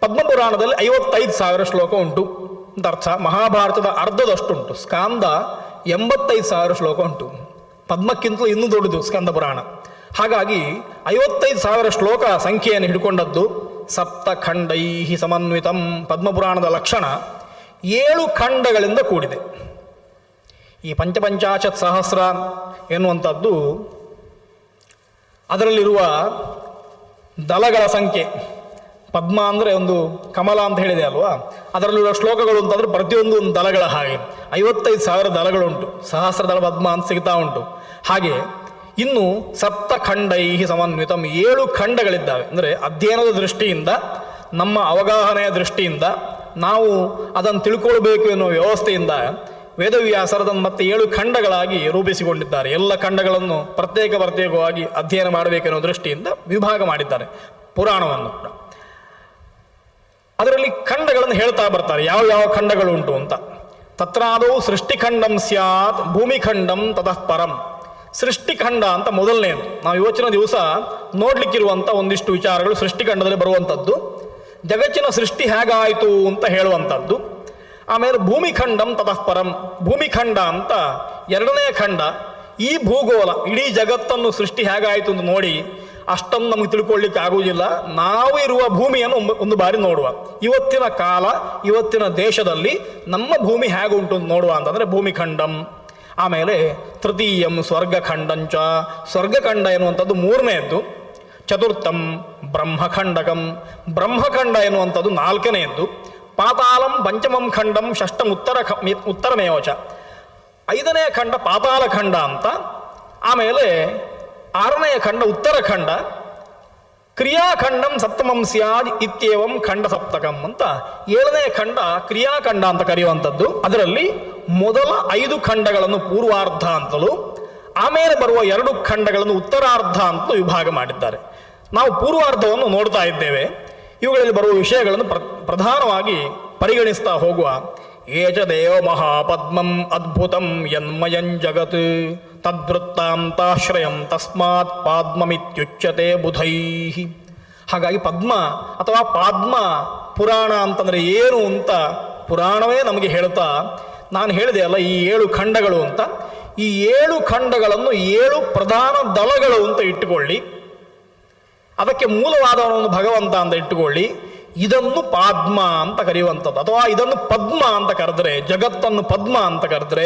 ಪದ್ಮಪುರಾಣದಲ್ಲಿ 55,000 ಶ್ಲೋಕ ಉಂಟು ಅಂತ ಅರ್ಥ. ಮಹಾಭಾರತದ ಅರ್ಧದಷ್ಟುಂಟು. ಸ್ಕಾಂದ 85,000 ಶ್ಲೋಕ ಉಂಟು. ಪದ್ಮಕ್ಕಿಂತಲೂ ಇನ್ನೂ ದೊಡ್ಡದು ಸ್ಕಂದ ಪುರಾಣ. ಹಾಗಾಗಿ 55,000 ಶ್ಲೋಕ ಸಂಖ್ಯೆಯನ್ನು ಹಿಡ್ಕೊಂಡದ್ದು. ಸಪ್ತಖಂಡೈ ಸಮನ್ವಿತಂ. ಪದ್ಮಪುರಾಣದ ಲಕ್ಷಣ 7 ಖಂಡಗಳಿಂದ ಕೂಡಿದೆ. ಈ ಪಂಚಪಂಚಾಶತ್ ಸಹಸ್ರ ಎನ್ನುವಂಥದ್ದು ಅದರಲ್ಲಿರುವ ದಳಗಳ ಸಂಖ್ಯೆ. ಪದ್ಮ ಅಂದರೆ ಒಂದು ಕಮಲ ಅಂತ ಹೇಳಿದೆ ಅಲ್ವಾ, ಅದರಲ್ಲಿರುವ ಶ್ಲೋಕಗಳು ಅಂತಂದರೆ ಪ್ರತಿಯೊಂದು ಒಂದು ದಳಗಳ ಹಾಗೆ 55,000 ದಳಗಳುಂಟು. ಸಹಸ್ರದಳ ಪದ್ಮ ಅಂತ ಸಿಗ್ತಾ ಉಂಟು. ಹಾಗೆ ಇನ್ನು ಸಪ್ತಖಂಡೈ ಸಮನ್ವಿತಂ 7 ಖಂಡಗಳಿದ್ದಾವೆ. ಅಂದರೆ ಅಧ್ಯಯನದ ದೃಷ್ಟಿಯಿಂದ, ನಮ್ಮ ಅವಗಾಹನೆಯ ದೃಷ್ಟಿಯಿಂದ, ನಾವು ಅದನ್ನು ತಿಳ್ಕೊಳ್ಬೇಕು ಎನ್ನುವ ವ್ಯವಸ್ಥೆಯಿಂದ ವೇದವ್ಯಾಸರದನ್ನು ಮತ್ತೆ 7 ಖಂಡಗಳಾಗಿ ರೂಪಿಸಿಕೊಂಡಿದ್ದಾರೆ. ಎಲ್ಲ ಖಂಡಗಳನ್ನು ಪ್ರತ್ಯೇಕವಾಗಿ ಅಧ್ಯಯನ ಮಾಡಬೇಕೆನ್ನುವ ದೃಷ್ಟಿಯಿಂದ ವಿಭಾಗ ಮಾಡಿದ್ದಾರೆ ಪುರಾಣವನ್ನು ಕೂಡ. ಅದರಲ್ಲಿ ಖಂಡಗಳನ್ನು ಹೇಳ್ತಾ ಬರ್ತಾರೆ, ಯಾವ ಖಂಡಗಳು ಉಂಟು ಅಂತ. ತತ್ರಾದೌ ಸೃಷ್ಟಿಖಂಡಂ ಸ್ಯಾತ್ ಭೂಮಿಖಂಡಂ ತತಃ ಪರಂ. ಸೃಷ್ಟಿಖಂಡ ಅಂತ ಮೊದಲನೇದು. ನಾವು ಇವತ್ತಿನ ದಿವಸ ನೋಡ್ಲಿಕ್ಕಿರುವಂಥ ಒಂದಿಷ್ಟು ವಿಚಾರಗಳು ಸೃಷ್ಟಿಖಂಡದಲ್ಲಿ ಬರುವಂಥದ್ದು. ಜಗತ್ತಿನ ಸೃಷ್ಟಿ ಹೇಗಾಯಿತು ಅಂತ ಹೇಳುವಂಥದ್ದು. ಆಮೇಲೆ ಭೂಮಿಖಂಡಂ ತತಃ ಪರಂ. ಭೂಮಿಖಂಡ ಅಂತ ಎರಡನೇ ಖಂಡ. ಈ ಭೂಗೋಳ, ಇಡೀ ಜಗತ್ತನ್ನು ಸೃಷ್ಟಿ ಹೇಗಾಯಿತು ಅಂತ ನೋಡಿ ಅಷ್ಟೊಂದು ನಮಗೆ ತಿಳ್ಕೊಳ್ಳಿಕ್ಕೆ ಆಗುವುದಿಲ್ಲ. ನಾವು ಇರುವ ಭೂಮಿಯನ್ನು ಒಂದು ಬಾರಿ ನೋಡುವ. ಇವತ್ತಿನ ಕಾಲ, ಇವತ್ತಿನ ದೇಶದಲ್ಲಿ ನಮ್ಮ ಭೂಮಿ ಹೇಗುಂಟು ಅಂತ ನೋಡುವ ಅಂತಂದರೆ ಭೂಮಿಖಂಡಂ. ಆಮೇಲೆ ತೃತೀಯಂ ಸ್ವರ್ಗಖಂಡಂಚ. ಸ್ವರ್ಗಖಂಡ ಎನ್ನುವಂಥದ್ದು ಮೂರನೆಯದ್ದು. ಚತುರ್ಥಂ ಬ್ರಹ್ಮಖಂಡಕಂ. ಬ್ರಹ್ಮಖಂಡ ಎನ್ನುವಂಥದ್ದು ನಾಲ್ಕನೆಯದ್ದು. ಪಾತಾಳಂ ಪಂಚಮಂ ಖಂಡಂ ಷಷ್ಠಂ ಉತ್ತರಮೇವಚ. 5ನೇ ಖಂಡ ಪಾತಾಳ ಖಂಡ ಅಂತ. ಆಮೇಲೆ 6ನೆಯ ಖಂಡ ಉತ್ತರಖಂಡ. ಕ್ರಿಯಾಖಂಡಂ ಸಪ್ತಮಂ ಸ್ಯಾದ್ ಇತ್ಯೇವಂ ಖಂಡ ಸಪ್ತಕಂ ಅಂತ 7ನೇ ಖಂಡ ಕ್ರಿಯಾಖಂಡ ಅಂತ ಕರೆಯುವಂಥದ್ದು. ಅದರಲ್ಲಿ ಮೊದಲ 5 ಖಂಡಗಳನ್ನು ಪೂರ್ವಾರ್ಧ ಅಂತಲೂ, ಆಮೇಲೆ ಬರುವ 2 ಖಂಡಗಳನ್ನು ಉತ್ತರಾರ್ಧ ಅಂತಲೂ ವಿಭಾಗ ಮಾಡಿದ್ದಾರೆ. ನಾವು ಪೂರ್ವಾರ್ಧವನ್ನು ನೋಡ್ತಾ ಇದ್ದೇವೆ. ಇವುಗಳಲ್ಲಿ ಬರುವ ವಿಷಯಗಳನ್ನು ಪ್ರಧಾನವಾಗಿ ಪರಿಗಣಿಸ್ತಾ ಹೋಗುವ. ಏಚ ದೇವ ಮಹಾಪದ್ಮಂ ಅದ್ಭುತಂ ಯನ್ಮಯಂ ಜಗತ್ ತದ್ವೃತ್ತಾಂತಾಶ್ರಯಂ ತಸ್ಮಾತ್ ಪಾದ್ಮಮಿತ್ಯುಚ್ಯತೆ ಬುಧೈಃ. ಹಾಗಾಗಿ ಪದ್ಮ ಅಥವಾ ಪಾದ್ಮ ಪುರಾಣ ಅಂತಂದರೆ ಏನು ಅಂತ ಪುರಾಣವೇ ನಮಗೆ ಹೇಳ್ತಾ, ನಾನು ಹೇಳಿದೆ ಅಲ್ಲ ಈ 7 ಖಂಡಗಳು ಅಂತ. ಈ 7 ಖಂಡಗಳನ್ನು 7 ಪ್ರಧಾನ ದಳಗಳು ಅಂತ ಇಟ್ಟುಕೊಳ್ಳಿ. ಅದಕ್ಕೆ ಮೂಲವಾದವನನ್ನು ಭಗವಂತ ಅಂತ ಇಟ್ಟುಕೊಳ್ಳಿ. ಇದನ್ನು ಪಾದ್ಮ ಅಂತ ಕರೆಯುವಂಥದ್ದು, ಅಥವಾ ಇದನ್ನು ಪದ್ಮ ಅಂತ ಕರೆದರೆ, ಜಗತ್ತನ್ನು ಪದ್ಮ ಅಂತ ಕರೆದರೆ,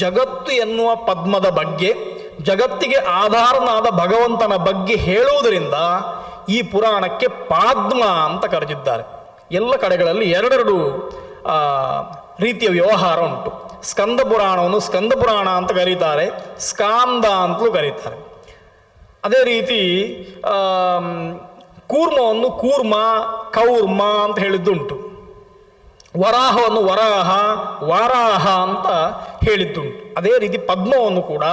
ಜಗತ್ತು ಎನ್ನುವ ಪದ್ಮದ ಬಗ್ಗೆ, ಜಗತ್ತಿಗೆ ಆಧಾರನಾದ ಭಗವಂತನ ಬಗ್ಗೆ ಹೇಳುವುದರಿಂದ ಈ ಪುರಾಣಕ್ಕೆ ಪಾದ್ಮ ಅಂತ ಕರೆದಿದ್ದಾರೆ. ಎಲ್ಲ ಕಡೆಗಳಲ್ಲಿ 2 ರೀತಿಯ ವ್ಯವಹಾರ ಉಂಟು. ಸ್ಕಂದ ಪುರಾಣವನ್ನು ಸ್ಕಂದ ಪುರಾಣ ಅಂತ ಕರೀತಾರೆ, ಸ್ಕಾಂದ ಅಂತಲೂ ಕರೀತಾರೆ. ಅದೇ ರೀತಿ ಕೂರ್ಮವನ್ನು ಕೂರ್ಮ, ಕೌರ್ಮ ಅಂತ ಹೇಳಿದ್ದುಂಟು. ವರಾಹವನ್ನು ವರಾಹ, ವಾರಾಹ ಅಂತ ಹೇಳಿದ್ದುಂಟು. ಅದೇ ರೀತಿ ಪದ್ಮವನ್ನು ಕೂಡ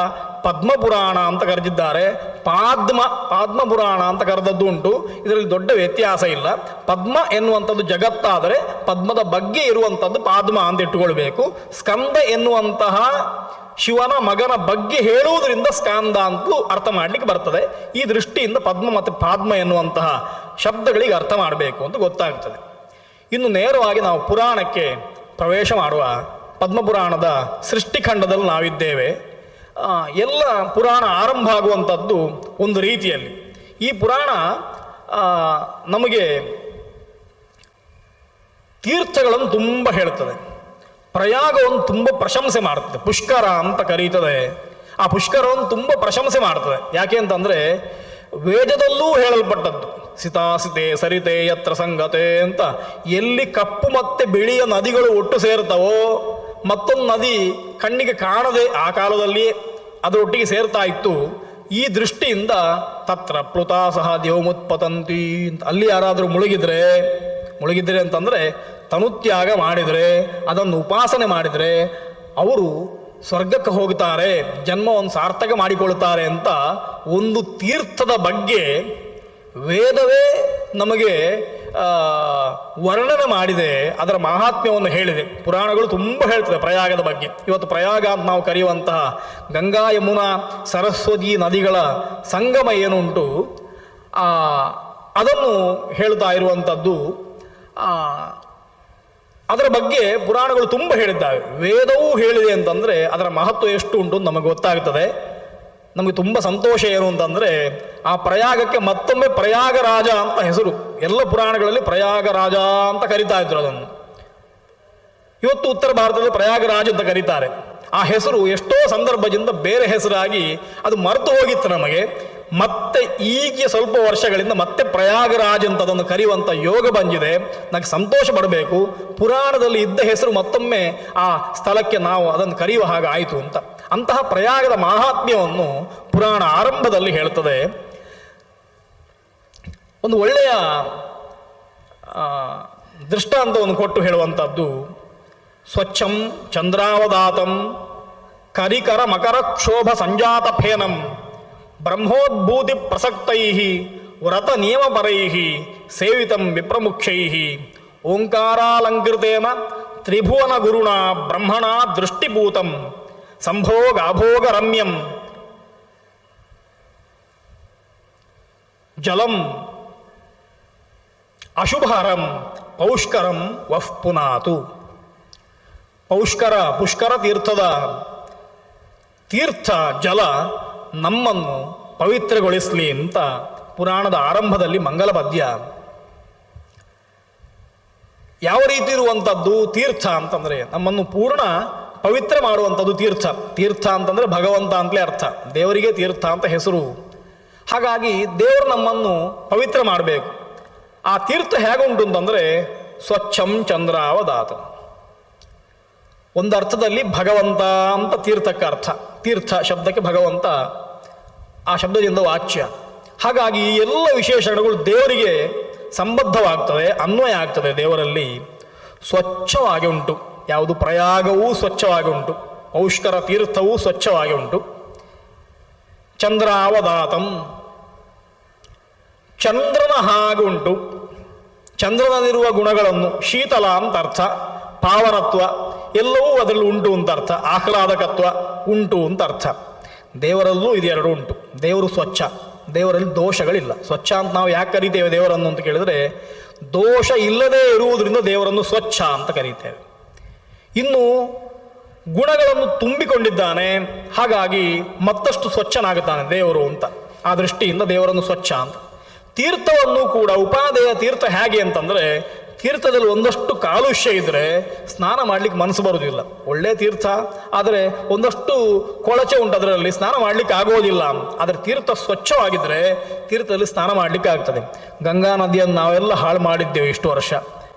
ಪದ್ಮಪುರಾಣ ಅಂತ ಕರೆದಿದ್ದಾರೆ, ಪಾದ್ಮ ಪುರಾಣ ಅಂತ ಕರೆದದ್ದು ಉಂಟು. ಇದರಲ್ಲಿ ದೊಡ್ಡ ವ್ಯತ್ಯಾಸ ಇಲ್ಲ. ಪದ್ಮ ಎನ್ನುವಂಥದ್ದು ಜಗತ್ತಾದರೆ ಪದ್ಮದ ಬಗ್ಗೆ ಇರುವಂಥದ್ದು ಪಾದ್ಮ ಅಂತ ಇಟ್ಟುಕೊಳ್ಬೇಕು. ಸ್ಕಂದ ಎನ್ನುವಂತಹ ಶಿವನ ಮಗನ ಬಗ್ಗೆ ಹೇಳುವುದರಿಂದ ಸ್ಕಾಂದ ಅಂತಲೂ ಅರ್ಥ ಮಾಡಲಿಕ್ಕೆ ಬರ್ತದೆ. ಈ ದೃಷ್ಟಿಯಿಂದ ಪದ್ಮ ಮತ್ತು ಪಾದ್ಮ ಎನ್ನುವಂತಹ ಶಬ್ದಗಳಿಗೆ ಅರ್ಥ ಮಾಡಬೇಕು ಅಂತ ಗೊತ್ತಾಗ್ತದೆ. ಇನ್ನು ನೇರವಾಗಿ ನಾವು ಪುರಾಣಕ್ಕೆ ಪ್ರವೇಶ ಮಾಡುವ. ಪದ್ಮಪುರಾಣದ ಸೃಷ್ಟಿಖಂಡದಲ್ಲಿ ನಾವಿದ್ದೇವೆ. ಎಲ್ಲ ಪುರಾಣ ಆರಂಭ ಆಗುವಂಥದ್ದು ಒಂದು ರೀತಿಯಲ್ಲಿ. ಈ ಪುರಾಣ ನಮಗೆ ತೀರ್ಥಗಳನ್ನು ತುಂಬ ಹೇಳ್ತದೆ. ಪ್ರಯಾಗವನ್ನು ತುಂಬ ಪ್ರಶಂಸೆ ಮಾಡ್ತದೆ. ಪುಷ್ಕರ ಅಂತ ಕರೀತದೆ. ಆ ಪುಷ್ಕರವನ್ನು ತುಂಬ ಪ್ರಶಂಸೆ ಮಾಡ್ತದೆ. ಯಾಕೆ ಅಂತಂದರೆ ವೇದದಲ್ಲೂ ಹೇಳಲ್ಪಟ್ಟದ್ದು, ಸಿತಾಸಿತೆ ಸರಿತೆ ಯತ್ರ ಸಂಗತೆ ಅಂತ. ಎಲ್ಲಿ ಕಪ್ಪು ಮತ್ತು ಬಿಳಿಯ ನದಿಗಳು ಒಟ್ಟು ಸೇರ್ತವೋ, ಮತ್ತೊಂದು ನದಿ ಕಣ್ಣಿಗೆ ಕಾಣದೆ ಆ ಕಾಲದಲ್ಲಿಯೇ ಅದರೊಟ್ಟಿಗೆ ಸೇರ್ತಾ ಇತ್ತು. ಈ ದೃಷ್ಟಿಯಿಂದ ತತ್ರ ಪ್ಲುತಾ ಸಹ ದೇವಮುತ್ಪತಂತಿ ಅಂತ. ಅಲ್ಲಿ ಯಾರಾದರೂ ಮುಳುಗಿದ್ರೆ ಅಂತಂದರೆ ತನುತ್ಯಾಗ ಮಾಡಿದರೆ, ಅದನ್ನು ಉಪಾಸನೆ ಮಾಡಿದರೆ ಅವರು ಸ್ವರ್ಗಕ್ಕೆ ಹೋಗ್ತಾರೆ, ಜನ್ಮವನ್ನು ಸಾರ್ಥಕ ಮಾಡಿಕೊಳ್ತಾರೆ ಅಂತ ಒಂದು ತೀರ್ಥದ ಬಗ್ಗೆ ವೇದವೇ ನಮಗೆ ವರ್ಣನೆ ಮಾಡಿದೆ. ಅದರ ಮಹಾತ್ಮ್ಯವನ್ನು ಹೇಳಿದೆ. ಪುರಾಣಗಳು ತುಂಬ ಹೇಳ್ತದೆ ಪ್ರಯಾಗದ ಬಗ್ಗೆ. ಇವತ್ತು ಪ್ರಯಾಗ ಅಂತ ನಾವು ಕರೆಯುವಂತಹ ಗಂಗಾ ಯಮುನಾ ಸರಸ್ವತಿ ನದಿಗಳ ಸಂಗಮ ಏನುಂಟು ಅದನ್ನು ಹೇಳ್ತಾ ಇರುವಂಥದ್ದು. ಅದರ ಬಗ್ಗೆ ಪುರಾಣಗಳು ತುಂಬ ಹೇಳಿದ್ದಾವೆ. ವೇದವೂ ಹೇಳಿದೆ ಅಂತಂದರೆ ಅದರ ಮಹತ್ವ ಎಷ್ಟು ಉಂಟು ನಮಗೆ ಗೊತ್ತಾಗ್ತದೆ. ನಮಗೆ ತುಂಬ ಸಂತೋಷ ಏನು ಅಂತಂದರೆ ಆ ಪ್ರಯಾಗಕ್ಕೆ ಮತ್ತೊಮ್ಮೆ ಪ್ರಯಾಗರಾಜ ಅಂತ ಹೆಸರು. ಎಲ್ಲ ಪುರಾಣಗಳಲ್ಲಿ ಪ್ರಯಾಗರಾಜ ಅಂತ ಕರಿತಾ ಇದ್ರು ಅದನ್ನು. ಇವತ್ತು ಉತ್ತರ ಭಾರತದಲ್ಲಿ ಪ್ರಯಾಗರಾಜ್ ಅಂತ ಕರೀತಾರೆ. ಆ ಹೆಸರು ಎಷ್ಟೋ ಸಂದರ್ಭದಿಂದ ಬೇರೆ ಹೆಸರಾಗಿ ಅದು ಮರೆತು ಹೋಗಿತ್ತು ನಮಗೆ. ಮತ್ತೆ ಈಗ ಸ್ವಲ್ಪ ವರ್ಷಗಳಿಂದ ಮತ್ತೆ ಪ್ರಯಾಗರಾಜ್ ಅಂತ ಅದನ್ನು ಕರೆಯುವಂಥ ಯೋಗ ಬಂದಿದೆ. ನನಗೆ ಸಂತೋಷ ಪಡಬೇಕು. ಪುರಾಣದಲ್ಲಿ ಇದ್ದ ಹೆಸರು ಮತ್ತೊಮ್ಮೆ ಆ ಸ್ಥಳಕ್ಕೆ ನಾವು ಅದನ್ನು ಕರೆಯುವ ಹಾಗೆ ಆಯಿತು ಅಂತ. ಅಂತಹ ಪ್ರಯಾಗದ ಮಾಹಾತ್ಮ್ಯವನ್ನು ಪುರಾಣ ಆರಂಭದಲ್ಲಿ ಹೇಳ್ತದೆ. ಒಂದು ಒಳ್ಳೆಯ ದೃಷ್ಟಾಂತವನ್ನು ಕೊಟ್ಟು ಹೇಳುವಂಥದ್ದು, ಸ್ವಚ್ಛಂ ಚಂದ್ರಾವದಾತಂ ಕರಿಕರ ಮಕರ ಕ್ಷೋಭ ಸಂಜಾತ ಫೇನಂ ಬ್ರಹ್ಮೋದ್ಭೂತಿ ಪ್ರಸಕ್ತೈ ವ್ರತ ನಿಯಮಪರೈ ಸೇವಿತಂ ವಿಪ್ರಮುಖ್ಯೈ ಓಂಕಾರಾಲಂಕೃತೇನ ತ್ರಿಭುವನ ಗುರುಣ ಬ್ರಹ್ಮಣ ದೃಷ್ಟಿಭೂತಂ ಸಂಭೋಗ ಅಭೋಗ ರಮ್ಯಂ ಜಲಂ ಅಶುಭಹರಂ ಪೌಷ್ಕರಂ ವಃ ಪುನಾತು. ಪುಷ್ಕರ ತೀರ್ಥ ಜಲ ನಮ್ಮನ್ನು ಪವಿತ್ರಗೊಳಿಸಲಿ ಅಂತ ಪುರಾಣದ ಆರಂಭದಲ್ಲಿ ಮಂಗಲ ಪದ್ಯ. ಯಾವ ರೀತಿ ಇರುವಂಥದ್ದು ತೀರ್ಥ ಅಂತಂದರೆ ನಮ್ಮನ್ನು ಪೂರ್ಣ ಪವಿತ್ರ ಮಾಡುವಂಥದ್ದು ತೀರ್ಥ. ತೀರ್ಥ ಅಂತಂದರೆ ಭಗವಂತ ಅಂತಲೇ ಅರ್ಥ. ದೇವರಿಗೆ ತೀರ್ಥ ಅಂತ ಹೆಸರು. ಹಾಗಾಗಿ ದೇವರು ನಮ್ಮನ್ನು ಪವಿತ್ರ ಮಾಡಬೇಕು. ಆ ತೀರ್ಥ ಹೇಗುಂಟು ಅಂತಂದರೆ ಸ್ವಚ್ಛಂ ಚಂದ್ರಾವದಾತ. ಒಂದು ಅರ್ಥದಲ್ಲಿ ಭಗವಂತ ಅಂತ ತೀರ್ಥಕ್ಕೆ ಅರ್ಥ. ತೀರ್ಥ ಶಬ್ದಕ್ಕೆ ಭಗವಂತ ಆ ಶಬ್ದದಿಂದ ವಾಚ್ಯ. ಹಾಗಾಗಿ ಈ ಎಲ್ಲ ವಿಶೇಷಣಗಳು ದೇವರಿಗೆ ಸಂಬದ್ಧವಾಗ್ತದೆ, ಅನ್ವಯ ಆಗ್ತದೆ. ದೇವರಲ್ಲಿ ಸ್ವಚ್ಛವಾಗಿ ಉಂಟು. ಯಾವುದು ಪ್ರಯಾಗವೂ ಸ್ವಚ್ಛವಾಗಿ ಉಂಟು, ಪೌಷ್ಕರ ತೀರ್ಥವೂ ಸ್ವಚ್ಛವಾಗಿ ಉಂಟು. ಚಂದ್ರಾವದಾತಂ, ಚಂದ್ರನ ಹಾಗೆ ಉಂಟು. ಚಂದ್ರನಲ್ಲಿರುವ ಗುಣಗಳನ್ನು, ಶೀತಲ ಅಂತ ಅರ್ಥ, ಪಾವನತ್ವ ಎಲ್ಲವೂ ಅದರಲ್ಲಿ ಉಂಟು ಅಂತ ಅರ್ಥ, ಆಹ್ಲಾದಕತ್ವ ಉಂಟು ಅಂತ ಅರ್ಥ. ದೇವರಲ್ಲೂ ಇದೆರಡು ಉಂಟು. ದೇವರು ಸ್ವಚ್ಛ, ದೇವರಲ್ಲಿ ದೋಷಗಳಿಲ್ಲ. ಸ್ವಚ್ಛ ಅಂತ ನಾವು ಯಾಕೆ ಕರಿತೇವೆ ದೇವರನ್ನು ಅಂತ ಕೇಳಿದರೆ, ದೋಷ ಇಲ್ಲದೇ ಇರುವುದರಿಂದ ದೇವರನ್ನು ಸ್ವಚ್ಛ ಅಂತ ಕರೀತೇವೆ. ಇನ್ನು ಗುಣಗಳನ್ನು ತುಂಬಿಕೊಂಡಿದ್ದಾನೆ, ಹಾಗಾಗಿ ಮತ್ತಷ್ಟು ಸ್ವಚ್ಛನಾಗುತ್ತಾನೆ ದೇವರು ಅಂತ. ಆ ದೃಷ್ಟಿಯಿಂದ ದೇವರನ್ನು ಸ್ವಚ್ಛ ಅಂತ. ತೀರ್ಥವನ್ನು ಕೂಡ ಉಪಾದೇಯ ತೀರ್ಥ ಹೇಗೆ ಅಂತಂದರೆ, ತೀರ್ಥದಲ್ಲಿ ಒಂದಷ್ಟು ಕಾಲುಷ್ಯ ಇದ್ದರೆ ಸ್ನಾನ ಮಾಡಲಿಕ್ಕೆ ಮನಸ್ಸು ಬರುವುದಿಲ್ಲ. ಒಳ್ಳೆಯ ತೀರ್ಥ ಆದರೆ ಒಂದಷ್ಟು ಕೊಳಚೆ ಉಂಟು, ಅದರಲ್ಲಿ ಸ್ನಾನ ಮಾಡಲಿಕ್ಕೆ ಆಗೋದಿಲ್ಲ. ಆದರೆ ತೀರ್ಥ ಸ್ವಚ್ಛವಾಗಿದ್ದರೆ ತೀರ್ಥದಲ್ಲಿ ಸ್ನಾನ ಮಾಡಲಿಕ್ಕೆ ಆಗ್ತದೆ. ಗಂಗಾ ನದಿಯನ್ನು ನಾವೆಲ್ಲ ಹಾಳು ಮಾಡಿದ್ದೇವೆ ಇಷ್ಟು ವರ್ಷ.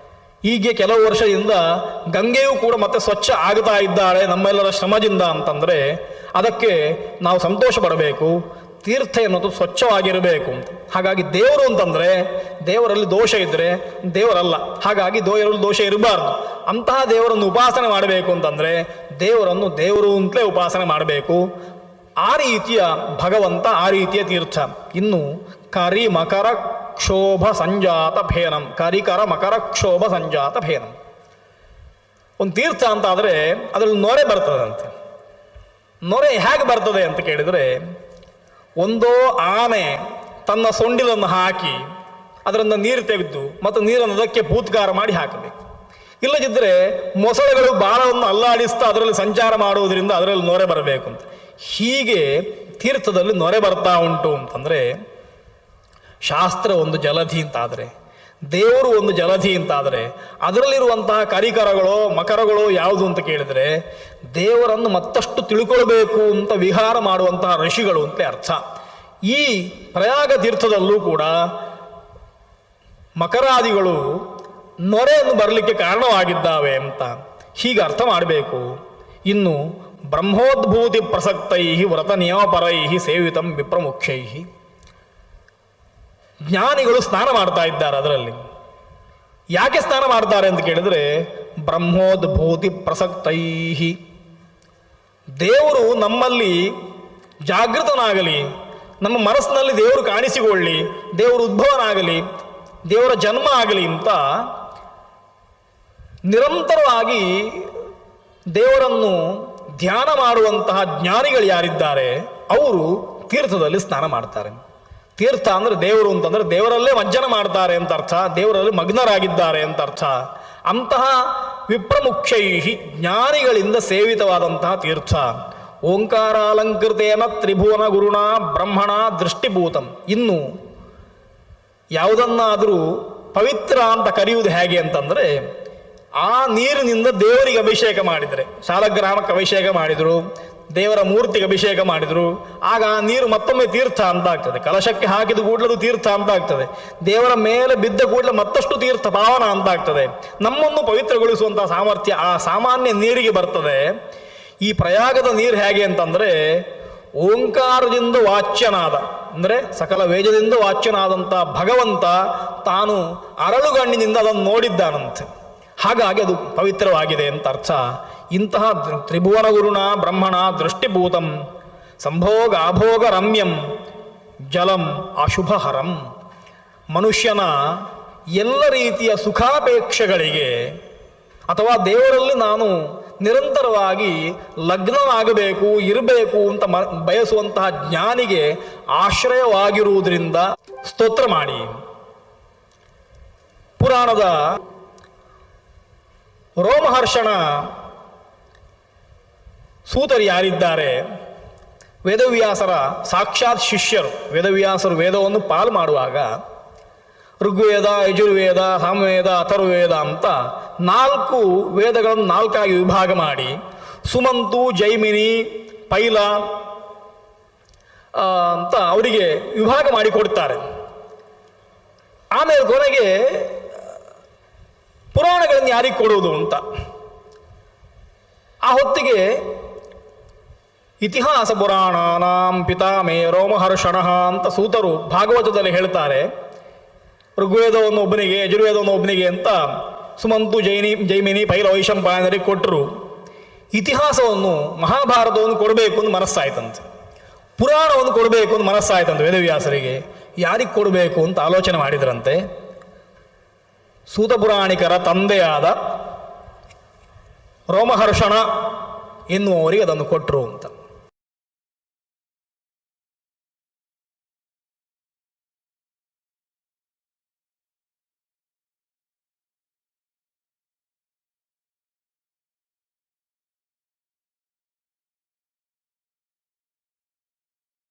ಹೀಗೆ ಕೆಲವು ವರ್ಷದಿಂದ ಗಂಗೆಯೂ ಕೂಡ ಮತ್ತೆ ಸ್ವಚ್ಛ ಆಗ್ತಾ ಇದ್ದಾಳೆ ನಮ್ಮೆಲ್ಲರ ಶ್ರಮದಿಂದ ಅಂತಂದರೆ ಅದಕ್ಕೆ ನಾವು ಸಂತೋಷ ಪಡಬೇಕು. ತೀರ್ಥ ಎನ್ನುವುದು ಸ್ವಚ್ಛವಾಗಿರಬೇಕು ಅಂತ. ಹಾಗಾಗಿ ದೇವರು ಅಂತಂದರೆ ದೇವರಲ್ಲಿ ದೋಷ ಇದ್ದರೆ ದೇವರಲ್ಲ. ಹಾಗಾಗಿ ದೇವರಲ್ಲಿ ದೋಷ ಇರಬಾರ್ದು. ಅಂತಹ ದೇವರನ್ನು ಉಪಾಸನೆ ಮಾಡಬೇಕು ಅಂತಂದರೆ ದೇವರನ್ನು ದೇವರು ಅಂತಲೇ ಉಪಾಸನೆ ಮಾಡಬೇಕು. ಆ ರೀತಿಯ ಭಗವಂತ, ಆ ರೀತಿಯ ತೀರ್ಥ. ಇನ್ನು ಕರಿ ಮಕರ ಕ್ಷೋಭ ಸಂಜಾತ ಫೇನಂ, ಕರಿಕರ ಮಕರ ಕ್ಷೋಭ ಸಂಜಾತ ಫೇನಂ. ಒಂದು ತೀರ್ಥ ಅಂತ ಆದರೆ ಅದರಲ್ಲಿ ನೊರೆ ಬರ್ತದಂತೆ. ನೊರೆ ಹೇಗೆ ಬರ್ತದೆ ಅಂತ ಕೇಳಿದರೆ, ಒಂದೋ ಆನೆ ತನ್ನ ಸೊಂಡಿಲನ್ನು ಹಾಕಿ ಅದರಿಂದ ನೀರು ತೆಗೆದು ಮತ್ತು ನೀರನ್ನು ಅದಕ್ಕೆ ಪೂತ್ಕಾರ ಮಾಡಿ ಹಾಕಬೇಕು. ಇಲ್ಲದಿದ್ದರೆ ಮೊಸಳೆಗಳು ಬಾಲವನ್ನು ಅಲ್ಲಾಡಿಸ್ತಾ ಅದರಲ್ಲಿ ಸಂಚಾರ ಮಾಡುವುದರಿಂದ ಅದರಲ್ಲಿ ನೊರೆ ಬರಬೇಕು ಅಂತ. ಹೀಗೆ ತೀರ್ಥದಲ್ಲಿ ನೊರೆ ಬರ್ತಾ ಉಂಟು ಅಂತಂದರೆ, ಶಾಸ್ತ್ರ ಒಂದು ಜಲಧಿ ಅಂತಾದರೆ, ದೇವರು ಒಂದು ಜಲಧಿ ಅಂತಾದರೆ, ಅದರಲ್ಲಿರುವಂತಹ ಕರಿಕರಗಳು ಮಕರಗಳು ಯಾವುದು ಅಂತ ಕೇಳಿದರೆ ದೇವರನ್ನು ಮತ್ತಷ್ಟು ತಿಳ್ಕೊಳ್ಬೇಕು ಅಂತ ವಿಹಾರ ಮಾಡುವಂತಹ ಋಷಿಗಳು ಅಂತಲೇ ಅರ್ಥ. ಈ ಪ್ರಯಾಗ ತೀರ್ಥದಲ್ಲೂ ಕೂಡ ಮಕರಾದಿಗಳು ನೊರೆಯನ್ನು ಬರಲಿಕ್ಕೆ ಕಾರಣವಾಗಿದ್ದಾವೆ ಅಂತ ಹೀಗೆ ಅರ್ಥ ಮಾಡಬೇಕು. ಇನ್ನು ಬ್ರಹ್ಮೋದ್ಭೂತಿ ಪ್ರಸಕ್ತೈ ವ್ರತ ನಿಯಮಪರೈ ಸೇವಿತಂ ವಿಪ್ರಮುಖ್ಯೈ. ಜ್ಞಾನಿಗಳು ಸ್ನಾನ ಮಾಡ್ತಾ ಇದ್ದಾರೆ. ಅದರಲ್ಲಿ ಯಾಕೆ ಸ್ನಾನ ಮಾಡ್ತಾರೆ ಅಂತ ಕೇಳಿದರೆ, ಬ್ರಹ್ಮೋದ್ಭೂತಿ ಪ್ರಸಕ್ತೈ, ದೇವರು ನಮ್ಮಲ್ಲಿ ಜಾಗೃತನಾಗಲಿ, ನಮ್ಮ ಮನಸ್ಸಿನಲ್ಲಿ ದೇವರು ಕಾಣಿಸಿಕೊಳ್ಳಿ, ದೇವರು ಉದ್ಭವನಾಗಲಿ, ದೇವರ ಜನ್ಮ ಆಗಲಿ ಅಂತ ನಿರಂತರವಾಗಿ ದೇವರನ್ನು ಧ್ಯಾನ ಮಾಡುವಂತಹ ಜ್ಞಾನಿಗಳು ಯಾರಿದ್ದಾರೆ ಅವರು ತೀರ್ಥದಲ್ಲಿ ಸ್ನಾನ ಮಾಡ್ತಾರೆ. ತೀರ್ಥ ಅಂದರೆ ದೇವರು ಅಂತಂದರೆ ದೇವರಲ್ಲೇ ಮಜ್ಜನ ಮಾಡ್ತಾರೆ ಅಂತ ಅರ್ಥ, ದೇವರಲ್ಲಿ ಮಗ್ನರಾಗಿದ್ದಾರೆ ಅಂತ ಅರ್ಥ. ಅಂತಹ ವಿಪ್ರಮುಖ್ಯೈ ಜ್ಞಾನಿಗಳಿಂದ ಸೇವಿತವಾದಂತಹ ತೀರ್ಥ. ಓಂಕಾರಾಲಂಕೃತೇನ ತ್ರಿಭುವನ ಗುರುಣ ಬ್ರಹ್ಮಣ ದೃಷ್ಟಿಭೂತಂ. ಇನ್ನು ಯಾವುದನ್ನಾದರೂ ಪವಿತ್ರ ಅಂತ ಕರೆಯುವುದು ಹೇಗೆ ಅಂತಂದರೆ, ಆ ನೀರಿನಿಂದ ದೇವರಿಗೆ ಅಭಿಷೇಕ ಮಾಡಿದರೆ, ಶಾಲಗ್ರಾಮಕ್ಕೆ ಅಭಿಷೇಕ ಮಾಡಿದರು, ದೇವರ ಮೂರ್ತಿಗೆ ಅಭಿಷೇಕ ಮಾಡಿದರು, ಆಗ ಆ ನೀರು ಮತ್ತೊಮ್ಮೆ ತೀರ್ಥ ಅಂತ ಆಗ್ತದೆ. ಕಲಶಕ್ಕೆ ಹಾಕಿದ ಕೂಡಲೂ ತೀರ್ಥ ಅಂತ ಆಗ್ತದೆ. ದೇವರ ಮೇಲೆ ಬಿದ್ದ ಕೂಡಲೇ ಮತ್ತಷ್ಟು ತೀರ್ಥ ಪಾವನ ಅಂತ ಆಗ್ತದೆ. ನಮ್ಮನ್ನು ಪವಿತ್ರಗೊಳಿಸುವಂಥ ಸಾಮರ್ಥ್ಯ ಆ ಸಾಮಾನ್ಯ ನೀರಿಗೆ ಬರ್ತದೆ. ಈ ಪ್ರಯಾಗದ ನೀರು ಹೇಗೆ ಅಂತಂದರೆ, ಓಂಕಾರದಿಂದ ವಾಚ್ಯನಾದ ಅಂದರೆ ಸಕಲ ವೇದದಿಂದ ವಾಚ್ಯನಾದಂಥ ಭಗವಂತ ತಾನು ಅರಳುಗಣ್ಣಿನಿಂದ ಅದನ್ನು ನೋಡಿದ್ದಾನಂತೆ. ಹಾಗಾಗಿ ಅದು ಪವಿತ್ರವಾಗಿದೆ ಅಂತ ಅರ್ಥ. ಇಂತಹ ತ್ರಿಭುವನ ಗುರುಣ ಬ್ರಹ್ಮಣ ದೃಷ್ಟಿಭೂತಂ ಸಂಭೋಗ ಅಭೋಗ ರಮ್ಯಂ ಜಲಂ ಅಶುಭಹರಂ. ಮನುಷ್ಯನ ಎಲ್ಲ ರೀತಿಯ ಸುಖಾಪೇಕ್ಷೆಗಳಿಗೆ ಅಥವಾ ದೇವರಲ್ಲಿ ನಾನು ನಿರಂತರವಾಗಿ ಲಗ್ನವಾಗಬೇಕು ಇರಬೇಕು ಅಂತ ಬಯಸುವಂತಹ ಜ್ಞಾನಿಗೆ ಆಶ್ರಯವಾಗಿರುವುದರಿಂದ ಸ್ತೋತ್ರ ಮಾಡಿ. ಪುರಾಣದ ರೋಮಹರ್ಷಣ ಸೂತರು ಯಾರಿದ್ದಾರೆ, ವೇದವ್ಯಾಸರ ಸಾಕ್ಷಾತ್ ಶಿಷ್ಯರು. ವೇದವ್ಯಾಸರು ವೇದವನ್ನು ಪಾಲು ಮಾಡುವಾಗ ಋಗ್ವೇದ, ಯಜುರ್ವೇದ, ಸಾಮವೇದ, ಅಥರ್ವವೇದ ಅಂತ 4 ವೇದಗಳನ್ನು 4ಆಗಿ ವಿಭಾಗ ಮಾಡಿ ಸುಮಂತು, ಜೈಮಿನಿ, ಪೈಲ ಅಂತ ಅವರಿಗೆ ವಿಭಾಗ ಮಾಡಿ ಕೊಡ್ತಾರೆ. ಆಮೇಲೆ ಕೊನೆಗೆ ಪುರಾಣಗಳನ್ನು ಯಾರಿಗೆ ಕೊಡುವುದು ಅಂತ ಆ ಹೊತ್ತಿಗೆ ಇತಿಹಾಸ ಪುರಾಣಾನಾಂ ಪಿತಾಮೇ ರೋಮಹರ್ಷಣ ಅಂತ ಸೂತರು ಭಾಗವತದಲ್ಲಿ ಹೇಳ್ತಾರೆ. ಋಗ್ವೇದವನ್ನು ಒಬ್ಬನಿಗೆ, ಯಜುರ್ವೇದವನ್ನು ಒಬ್ಬನಿಗೆ ಅಂತ ಸುಮಂತು, ಜೈಮಿನಿ, ಪೈಲ, ವೈಶಂಪಾಯನರಿಗೆ ಕೊಟ್ಟರು. ಇತಿಹಾಸವನ್ನು, ಮಹಾಭಾರತವನ್ನು ಕೊಡಬೇಕು ಅಂತ ಮನಸ್ಸಾಯ್ತಂತೆ. ಪುರಾಣವನ್ನು ಕೊಡಬೇಕು ಅಂತ ಮನಸ್ಸಾಯ್ತಂತೆ ವೇದವ್ಯಾಸರಿಗೆ. ಯಾರಿಗೆ ಕೊಡಬೇಕು ಅಂತ ಆಲೋಚನೆ ಮಾಡಿದ್ರಂತೆ. ಸೂತ ಪುರಾಣಿಕರ ತಂದೆಯಾದ ರೋಮಹರ್ಷಣ ಎನ್ನುವವರಿಗೆ ಅದನ್ನು ಕೊಟ್ಟರು ಅಂತ.